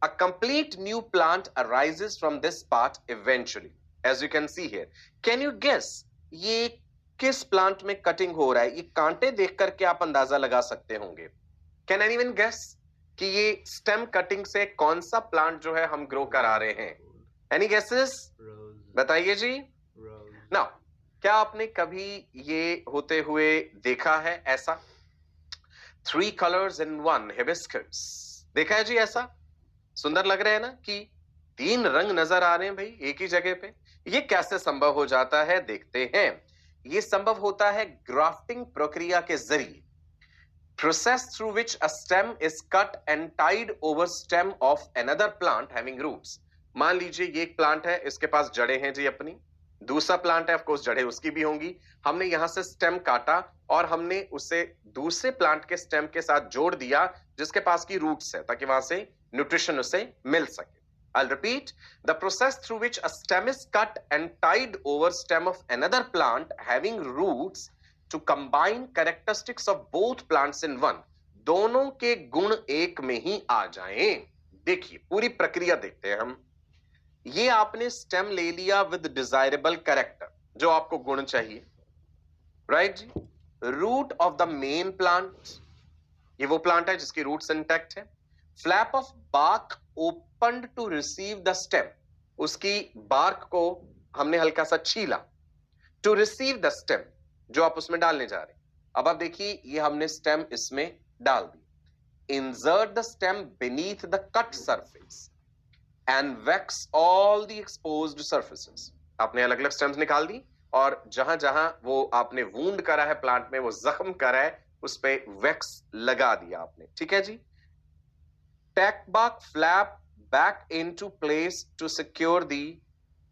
A complete new plant arises from this part eventually, as you can see here. Can you guess ये किस plant में cutting हो रहा है? ये कांटे देख करके आप अंदाजा लगा सकते होंगे. कैन एनीवन गेस कि ये स्टेम कटिंग से कौन सा प्लांट जो है हम ग्रो करा रहे हैं? Any guesses? बताइए जी. नाउ, क्या आपने कभी ये होते हुए देखा है ऐसा? 3 colors in 1 hibiscus. देखा है जी ऐसा? सुंदर लग रहे हैं ना कि 3 रंग नजर आ रहे हैं भाई एक ही जगह पे. ये कैसे संभव हो जाता है देखते हैं. ये संभव होता है ग्राफ्टिंग प्रक्रिया के जरिए. Process through which a stem is cut and tied over stem of another plant having roots. मान लीजिए ये एक प्लांट है, इसके पास जड़ें हैं जी अपनी. दूसरा प्लांट है, ऑफ कोर्स जड़ें उसकी भी होंगी. हमने यहां से स्टेम काटा और हमने उसे दूसरे प्लांट के स्टेम के साथ जोड़ दिया जिसके पास की रूट्स है, ताकि वहां से न्यूट्रिशन उसे मिल सके. I'll repeat. The process through which a stem is cut and tied over stem of another plant having roots to combine characteristics of both plants in one. दोनों के गुण एक में ही आ जाएं. देखिए पूरी प्रक्रिया देखते हैं हम. ये आपने स्टेम ले लिया विद डिजायरेबल कैरेक्टर, जो आपको गुण चाहिए, राइट जी. Root of the main plant, ये वो प्लांट है जिसकी रूट्स इंटैक्ट है. Flap of bark opened to receive the stem, उसकी बार्क को हमने हल्का सा छीला. टू रिसीव द स्टेम, जो आप उसमें डालने जा रहे हैं. अब आप देखिए ये हमने स्टेम इसमें डाल दी. Insert the stem beneath the cut surface and wax all the exposed surfaces. आपने अलग अलग स्टेम्स निकाल दी और जहां जहां वो आपने वूंड करा है प्लांट में, वो जख्म करा है, उस पे वैक्स लगा दिया आपने. ठीक है जी. Tack bark flap back into place to secure the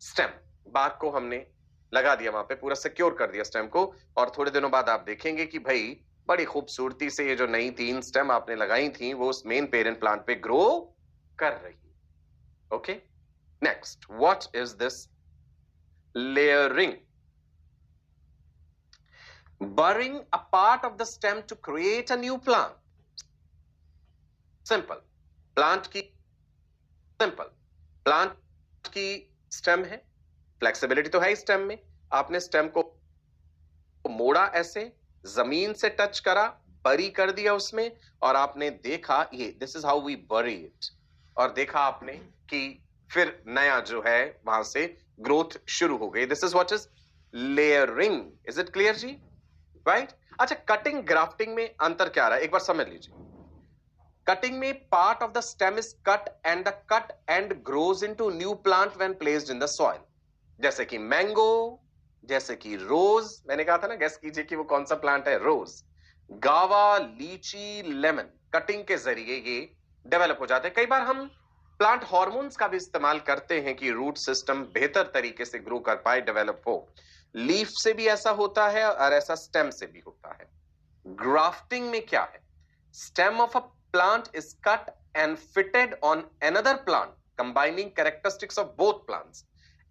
stem. Bark को हमने लगा दिया वहां पे, पूरा सिक्योर कर दिया स्टेम को. और थोड़े दिनों बाद आप देखेंगे कि भाई बड़ी खूबसूरती से ये जो नई 3 स्टेम आपने लगाई थी वो उस मेन पेरेंट प्लांट पे ग्रो कर रही. Okay, next, what is this? Layering. Burying a part of the stem to create a new plant. Simple. Plant की स्टेम है, फ्लेक्सिबिलिटी तो है ही स्टेम में. आपने स्टेम को मोड़ा, ऐसे जमीन से टच करा, बरी कर दिया उसमें, और आपने देखा ये दिस इज हाउ वी बरी इट. और देखा आपने कि फिर नया जो है वहां से ग्रोथ शुरू हो गई. This is what is layering. Is it clear जी? राइट. अच्छा, कटिंग ग्राफ्टिंग में अंतर क्या रहा है एक बार समझ लीजिए. कटिंग में part of the stem is cut and the cut and grows into new plant when placed in the soil. जैसे कि मैंगो, जैसे कि रोज. मैंने कहा था ना, गेस कीजिए कि वो कौन सा प्लांट है. रोज, गावा, लीची, लेमन. कटिंग के जरिए ये डेवलप हो जाते हैं. कई बार हम प्लांट हार्मोन्स का भी इस्तेमाल करते हैं कि रूट सिस्टम बेहतर तरीके से ग्रो कर पाए, डेवलप हो. लीफ से भी ऐसा होता है और ऐसा स्टेम से भी होता है. ग्राफ्टिंग में क्या है? Stem of a plant is cut and fitted on another plant combining characteristics of both plants.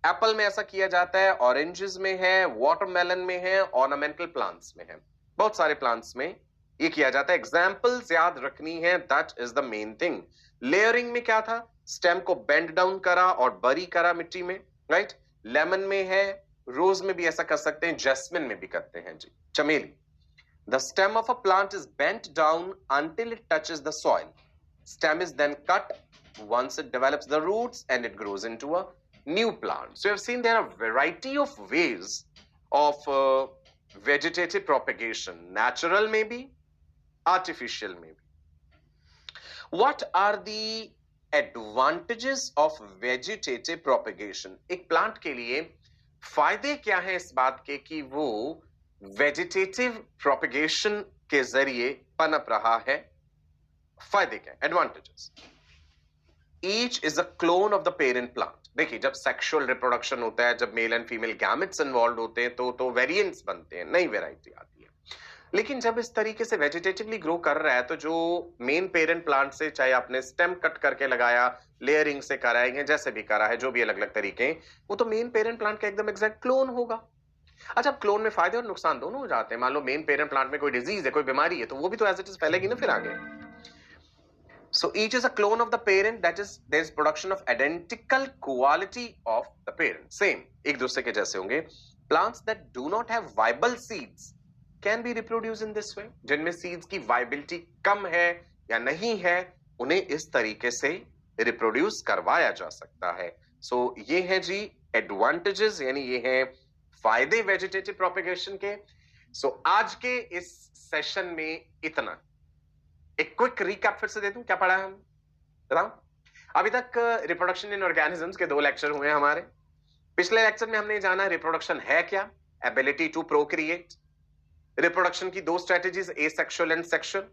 Apple में ऐसा किया जाता है, ऑरेंजेस में है, वाटरमेलन में है, ऑर्नामेंटल प्लांट्स में है. बहुत सारे प्लांट्स में ये किया जाता है. एग्जाम्पल्स याद रखनी है, that is the main thing. Layering में क्या था? स्टेम को बेंड डाउन करा और बरी करा मिट्टी में, राइट. लेमन में है, रोज में भी ऐसा कर सकते हैं, जैस्मिन में भी करते हैं जी, चमेली. The stem of a plant is bent down until it touches the soil. Stem is then cut once it develops the roots and it grows into a new plant. So you have seen there are a variety of ways of vegetative propagation. Natural maybe, artificial maybe. What are the advantages of vegetative propagation? एक plant के लिए फायदे क्या है इस बात के कि वो वेजिटेटिव प्रोपेगेशन के जरिए पनप रहा है? फायदे क्या है? Advantages. Each is a clone of the parent plant. देखिए, जब सेक्सुअल रिप्रोडक्शन होता है, जब male and female gametes involve होते हैं तो वेरिएंट्स बनते हैं, नई वेराइटी आती है. लेकिन जब इस तरीके से वेजिटेटिवली ग्रो कर रहा है तो जो मेन पेरेंट प्लांट से, चाहे आपने स्टेम कट करके लगाया, लेयरिंग से कराएंगे, जैसे भी करा है, जो भी अलग अलग तरीके, वो तो मेन पेरेंट प्लांट का एकदम एग्जैक्ट क्लोन होगा. अच्छा, अब क्लोन में फायदे और नुकसान दोनों हो जाते हैं. मान लो मेन पेरेंट प्लांट में कोई डिजीज है, कोई बीमारी है, तो वो भी तो एज इट इज फैलेगी ना फिर आगे. So each is a clone of the parent, that is there is production of identical quality of the parent, same एक दूसरे के जैसे होंगे. Plants that do not have viable seeds can be reproduced in this way. जिनमें seeds की viability कम है या नहीं है, उन्हें इस तरीके से रिप्रोड्यूस करवाया जा सकता है. सो ये है जी एडवांटेजेस, यानी ये है फायदे वेजिटेटिव प्रोपेगेशन के. सो आज के इस सेशन में इतना. एक क्विक रिकैप फिर से दे दूं, क्या पढ़ा है हम बताओ. अभी तक रिप्रोडक्शन इन ऑर्गेनिजम्स के 2 लेक्चर हुए हमारे. पिछले लेक्चर में हमने जाना रिप्रोडक्शन है क्या, एबिलिटी टू प्रोक्रिएट. रिप्रोडक्शन की 2 स्ट्रेटेजीज, एसेक्सुअल एंड सेक्सुअल.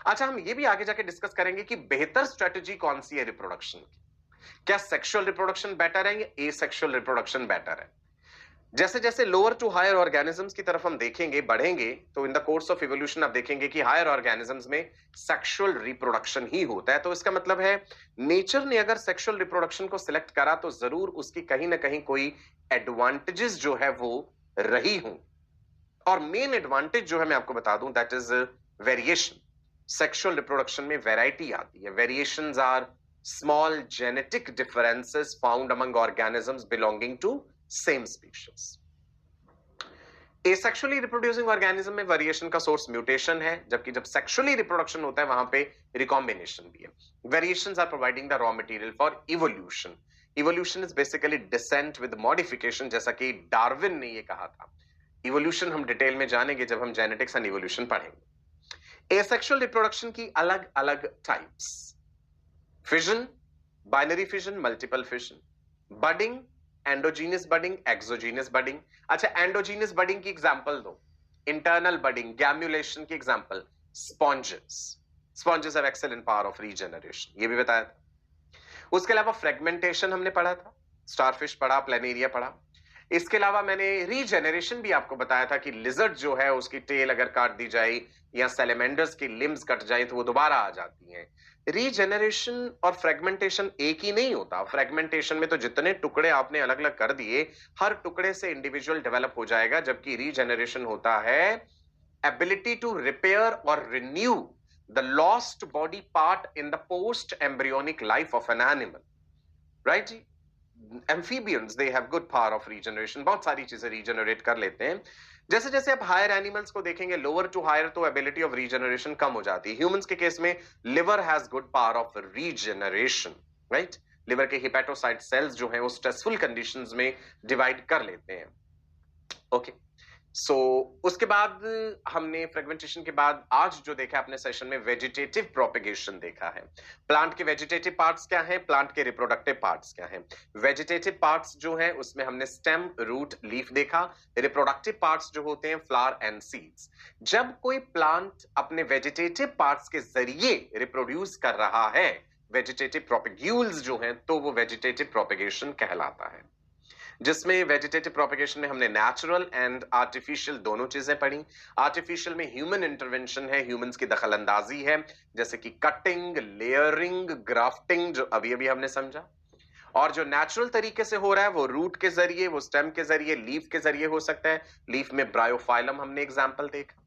अच्छा, हम ये भी आगे जाके डिस्कस करेंगे कि बेहतर स्ट्रेटेजी कौन सी है रिप्रोडक्शन की. क्या सेक्सुअल रिप्रोडक्शन बेटर है या एसेक्सुअल रिप्रोडक्शन बेटर है. जैसे जैसे लोअर टू हायर ऑर्गेनिजम्स की तरफ हम देखेंगे, बढ़ेंगे, तो in the course of evolution आप देखेंगे कि हायर ऑर्गेनिजम्स में सेक्सुअल रिप्रोडक्शन ही होता है. तो इसका मतलब है नेचर ने अगर सेक्सुअल रिप्रोडक्शन को सिलेक्ट करा तो जरूर उसकी कहीं ना कहीं कोई एडवांटेजेस जो है वो रही हों. और मेन एडवांटेज जो है मैं आपको बता दूं, that is variation. Sexual reproduction में वैरायटी आती है. Variations are small genetic differences found among organisms belonging to same species. Asexually reproducing organism में वेरिएशन का सोर्स म्यूटेशन है, जबकि जब सेक्सुअली रिप्रोडक्शन होता है वहां पे रिकॉम्बिनेशन भी है. Variations are providing the raw material for evolution. Evolution is basically descent with modification, जैसा कि डार्विन ने ये कहा था. इवोल्यूशन हम डिटेल में जानेंगे जब हम जेनेटिक्स एंड इवोल्यूशन पढ़ेंगे. एसेक्सुअल रिप्रोडक्शन की अलग अलग types: fission, binary fission, multiple fission, budding, endogenous budding, exogenous budding. अच्छा, एंडोजीनियस बडिंग की एग्जांपल दो. इंटरनल बडिंग, गैम्यूलेशन की example sponges. Sponges have excellent power of regeneration, ये भी बताया था. उसके अलावा फ्रेगमेंटेशन हमने पढ़ा था, स्टारफिश पढ़ा, प्लेनेरिया पढ़ा. इसके अलावा मैंने रीजेनरेशन भी आपको बताया था कि लिजर्ड जो है उसकी टेल अगर काट दी जाए या सैलेमेंडर्स की लिम्स कट जाए तो वो दोबारा आ जाती हैं. रीजेनरेशन और फ्रेगमेंटेशन एक ही नहीं होता. फ्रेगमेंटेशन में तो जितने टुकड़े आपने अलग अलग कर दिए, हर टुकड़े से इंडिविजुअल डेवलप हो जाएगा, जबकि रीजेनरेशन होता है एबिलिटी टू रिपेयर और renew the lost body part in the post embryonic life of an animal. Right जी. Amphibians they have good power of regeneration, बहुत सारी चीजें रीजनरेट कर लेते हैं. जैसे जैसे आप हायर एनिमल्स को देखेंगे, लोअर टू हायर, तो एबिलिटी ऑफ रीजनरेशन कम हो जाती है. ह्यूमंस के केस में liver has good power of regeneration. Right. Liver के हिपेटोसाइट सेल्स जो हैं वो स्ट्रेसफुल कंडीशंस में डिवाइड कर लेते हैं. ओके. सो उसके बाद हमने फ्रेगमेंटेशन के बाद आज जो देखा अपने सेशन में वेजिटेटिव प्रोपेगेशन देखा है. प्लांट के वेजिटेटिव पार्ट्स क्या हैं, प्लांट के रिप्रोडक्टिव पार्ट्स क्या हैं. वेजिटेटिव पार्ट्स जो है उसमें हमने स्टेम, रूट, लीफ देखा. रिप्रोडक्टिव पार्ट्स जो होते हैं फ्लावर एंड सीड्स. जब कोई प्लांट अपने वेजिटेटिव पार्ट्स के जरिए रिप्रोड्यूस कर रहा है, वेजिटेटिव प्रोपेग्यूल्स जो हैं, तो वो वेजिटेटिव प्रोपेगेशन कहलाता है. जिसमें वेजिटेटिव प्रोपेगेशन में हमने नेचुरल एंड आर्टिफिशियल दोनों चीजें पढ़ी. आर्टिफिशियल में ह्यूमन इंटरवेंशन है, ह्यूमंस की दखलंदाजी है, जैसे कि कटिंग, लेयरिंग, ग्राफ्टिंग, जो अभी अभी हमने समझा. और जो नेचुरल तरीके से हो रहा है वो रूट के जरिए, वो स्टेम के जरिए, लीफ के जरिए हो सकता है. लीफ में ब्रायोफाइलम हमने एग्जाम्पल देखा.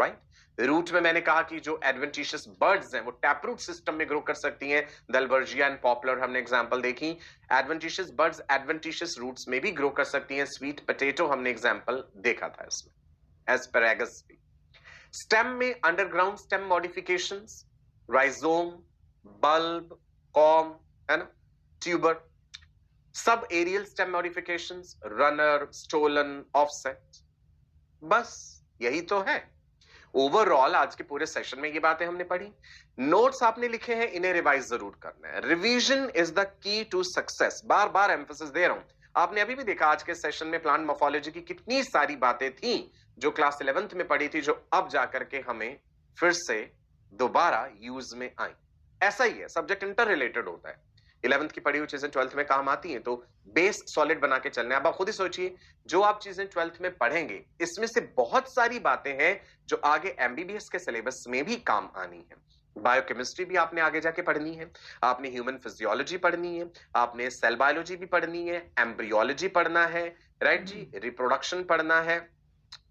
राइट. रूट में मैंने कहा कि जो एडवेंटिशियस बर्ड्स हैं वो टैपरूट सिस्टम में ग्रो कर सकती हैं. दलबर्जिया एंड पॉपुलर हमने एग्जांपल देखी. एडवेंटिशियस बर्ड्स एडवेंटिशियस रूट्स में भी ग्रो कर सकती हैं. स्वीट पोटैटो हमने एग्जांपल देखा था इसमें. एस्पैरागस भी. स्टेम में underground stem modifications, rhizome, bulb, corm, है ना, ट्यूबर. सब aerial stem modifications, runner, stolon, offset. बस यही तो है. ओवरऑल आज के पूरे सेशन में ये बातें हमने पढ़ी. नोट्स आपने लिखे हैं, इन्हें रिवाइज जरूर करना है. Revision is the key to success. बार बार एम्फेसिस दे रहा हूं. आपने अभी भी देखा आज के सेशन में प्लांट मॉर्फोलॉजी की कितनी सारी बातें थी जो क्लास 11th में पढ़ी थी, जो अब जाकर के हमें फिर से दोबारा यूज में आई. ऐसा ही है, सब्जेक्ट इंटर रिलेटेड होता है. 11th की पढ़ी हुई चीजें 12th में काम आती हैं, तो बेस सॉलिड बना के चलना है. अब आप खुद ही सोचिए, जो आप चीजें 12th में पढ़ेंगे इसमें से बहुत सारी बातें हैं जो आगे एमबीबीएस के सिलेबस में भी काम आनी है. बायोकेमिस्ट्री भी आपने आगे जाके पढ़नी है, आपने ह्यूमन फिजियोलॉजी पढ़नी है, आपने सेल बायोलॉजी भी पढ़नी है, एम्ब्रियोलॉजी पढ़ना है, राइट जी, रिप्रोडक्शन पढ़ना है,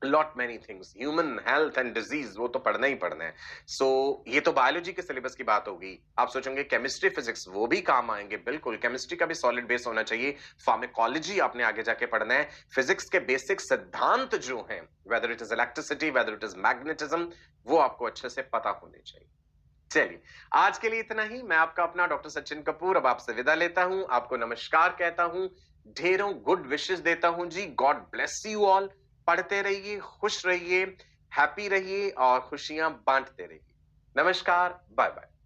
lot many things, human health and disease, वो तो पढ़ना ही पढ़ना है। सो ये तो बायोलॉजी के सिलेबस की बात होगी। आप सोचेंगे केमिस्ट्री फिजिक्स, वो भी काम आएंगे, बिल्कुल केमिस्ट्री का भी सॉलिड बेस होना चाहिए। फार्माकोलॉजी आपने आगे जाके पढ़ना है। फिजिक्स के बेसिक सिद्धांत जो हैं, whether it is electricity, whether it is magnetism, वो आपको अच्छे से पता होने चाहिए। चलिए, आज के लिए इतना ही। मैं आपका अपना डॉक्टर सचिन कपूर अब आपसे विदा लेता हूं, आपको नमस्कार कहता हूं, ढेरों गुड विशेस देता हूं जी। God bless you all. पढ़ते रहिए, खुश रहिए, हैप्पी रहिए और खुशियां बांटते रहिए। नमस्कार, बाय बाय।